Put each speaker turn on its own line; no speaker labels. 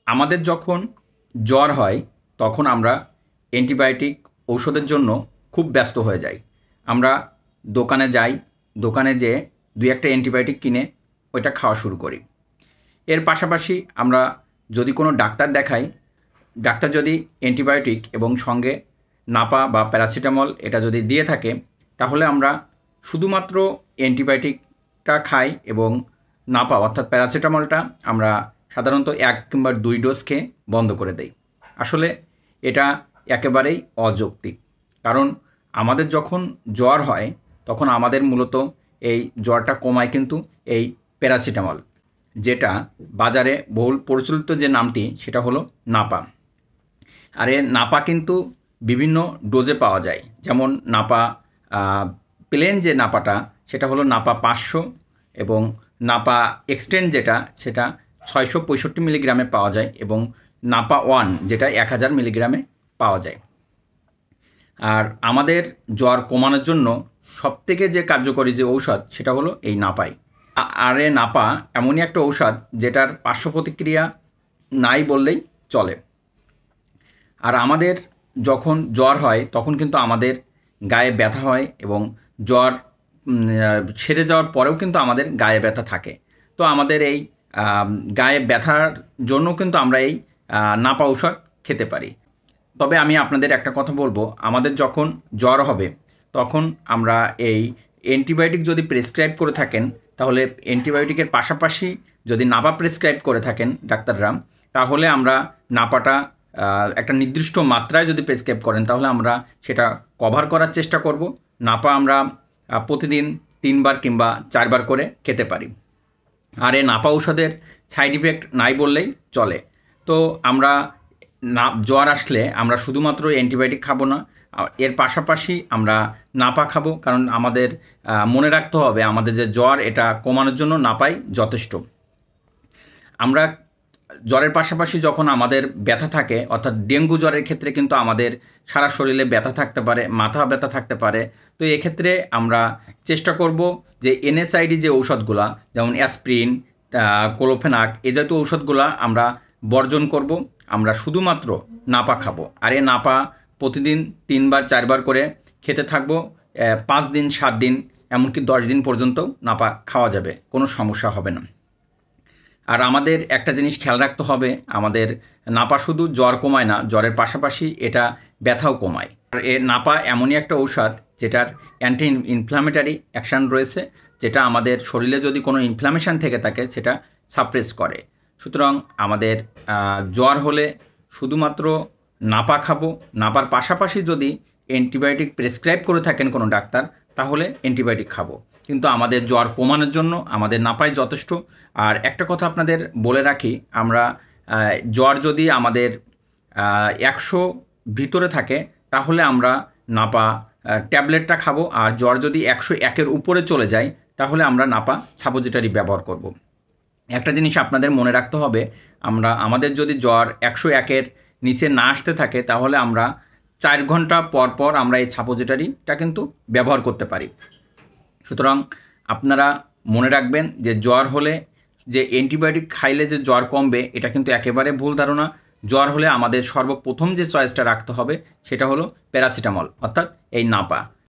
আমাদের যখন জ্বর হয় তখন আমরা অ্যান্টিবায়োটিক ঔষধের জন্য খুব ব্যস্ত হয়ে যাই। আমরা দোকানে যাই, দোকানে যেয়ে ২-১ টা অ্যান্টিবায়োটিক কিনে ওইটা খাওয়া শুরু করি। এর পাশাপাশি আমরা যদি কোনো ডাক্তার দেখাই, ডাক্তার যদি অ্যান্টিবায়োটিক এবং সঙ্গে নাপা বা প্যারাসিটামল এটা যদি দিয়ে থাকে, তাহলে আমরা শুধুমাত্র অ্যান্টিবায়োটিকটা খাই এবং নাপা অর্থাৎ প্যারাসিটামলটা আমরা সাধারণত ১ কিংবা ২ ডোজ খেয়ে বন্ধ করে দেই। আসলে এটা একেবারেই অযৌক্তিক। কারণ আমাদের যখন জ্বর হয় তখন আমাদের মূলত এই জ্বরটা কমায় কিন্তু এই প্যারাসিটামল, যেটা বাজারে বহুল প্রচলিত যে নামটি সেটা হলো নাপা। আর এ নাপা কিন্তু বিভিন্ন ডোজে পাওয়া যায়। যেমন নাপা প্লেন যে নাপাটা সেটা হলো নাপা ৫০০ এবং নাপা এক্সটেন্ড যেটা সেটা ৬৬৫ মিলিগ্রামে পাওয়া যায় এবং নাপা ১ যেটা ১০০০ মিলিগ্রামে পাওয়া যায়। আর আমাদের জ্বর কমানোর জন্য সবথেকে যে কার্যকরী যে ঔষধ সেটা হলো এই নাপাই। আর এ নাপা এমনই একটা ঔষধ যেটার পার্শ্ব প্রতিক্রিয়া নাই বললেই চলে। আর আমাদের যখন জ্বর হয় তখন কিন্তু আমাদের গায়ে ব্যথা হয় এবং জ্বর সেরে যাওয়ার পরেও কিন্তু আমাদের গায়ে ব্যথা থাকে। তো আমাদের এই গায়ে ব্যথার জন্য কিন্তু আমরা এই নাপা ঔষধ খেতে পারি। তবে আমি আপনাদের একটা কথা বলবো, আমাদের যখন জ্বর হবে তখন আমরা এই অ্যান্টিবায়োটিক যদি প্রেসক্রাইব করে থাকেন, তাহলে অ্যান্টিবায়োটিকের পাশাপাশি যদি নাপা প্রেসক্রাইব করে থাকেন ডাক্তাররা, তাহলে আমরা নাপাটা একটা নির্দিষ্ট মাত্রায় যদি প্রেসক্রাইব করেন তাহলে আমরা সেটা কভার করার চেষ্টা করব। নাপা আমরা প্রতিদিন ৩ বার কিংবা ৪ বার করে খেতে পারি। আর এই নাপা ঔষধের সাইড ইফেক্ট নাই বললেই চলে। তো আমরা জ্বর আসলে আমরা শুধুমাত্র অ্যান্টিবায়োটিক খাবো না, এর পাশাপাশি আমরা নাপা খাবো। কারণ আমাদের মনে রাখতে হবে আমাদের যে জ্বর এটা কমানোর জন্য নাপাই যথেষ্ট। আমরা জ্বরের পাশাপাশি যখন আমাদের ব্যথা থাকে, অর্থাৎ ডেঙ্গু জ্বরের ক্ষেত্রে কিন্তু আমাদের সারা শরীরে ব্যথা থাকতে পারে, মাথা ব্যথা থাকতে পারে। তো এক্ষেত্রে আমরা চেষ্টা করব যে এনএসআইডি যে ঔষধগুলা, যেমন অ্যাসপ্রিন, ক্লোফেনাক এ জাতীয় ঔষধগুলা আমরা বর্জন করব। আমরা শুধুমাত্র নাপা খাবো। আর এ নাপা প্রতিদিন ৩ বার ৪ বার করে খেতে থাকবো। ৫ দিন ৭ দিন এমনকি ১০ দিন পর্যন্ত নাপা খাওয়া যাবে, কোনো সমস্যা হবে না। আর আমাদের একটা জিনিস খেয়াল রাখতে হবে, আমাদের নাপা শুধু জ্বর কমায় না, জ্বরের পাশাপাশি এটা ব্যথাও কমায়। আর এর নাপা এমনই একটা ঔষধ যেটার অ্যান্টি ইনফ্ল্যামেটারি অ্যাকশান রয়েছে, যেটা আমাদের শরীরে যদি কোনো ইনফ্ল্যামেশান থেকে থাকে সেটা সাপ্রেস করে। সুতরাং আমাদের জ্বর হলে শুধুমাত্র নাপা খাবো। নাপার পাশাপাশি যদি অ্যান্টিবায়োটিক প্রেসক্রাইব করে থাকেন কোনো ডাক্তার, তাহলে অ্যান্টিবায়োটিক খাবো। কিন্তু আমাদের জ্বর কমানোর জন্য আমাদের নাপাই যথেষ্ট। আর একটা কথা আপনাদের বলে রাখি, আমরা জ্বর যদি আমাদের ১০০ ভিতরে থাকে তাহলে আমরা নাপা ট্যাবলেটটা খাবো। আর জ্বর যদি ১০১-এর উপরে চলে যায় তাহলে আমরা নাপা সাপোজিটরি ব্যবহার করব। একটা জিনিস আপনাদের মনে রাখতে হবে, আমাদের যদি জ্বর ১০১-এর নিচে না আসতে থাকে তাহলে আমরা ৪ ঘন্টা পর পর আমরা এই সাপোজিটরিটা কিন্তু ব্যবহার করতে পারি। সুতরাং আপনারা মনে রাখবেন যে জ্বর হলে যে অ্যান্টিবায়োটিক খাইলে যে জ্বর কমবে এটা কিন্তু একেবারে ভুল ধারণা। জ্বর হলে আমাদের সর্বপ্রথম যে চয়েসটা রাখতে হবে সেটা হলো প্যারাসিটামল, অর্থাৎ এই নাপা।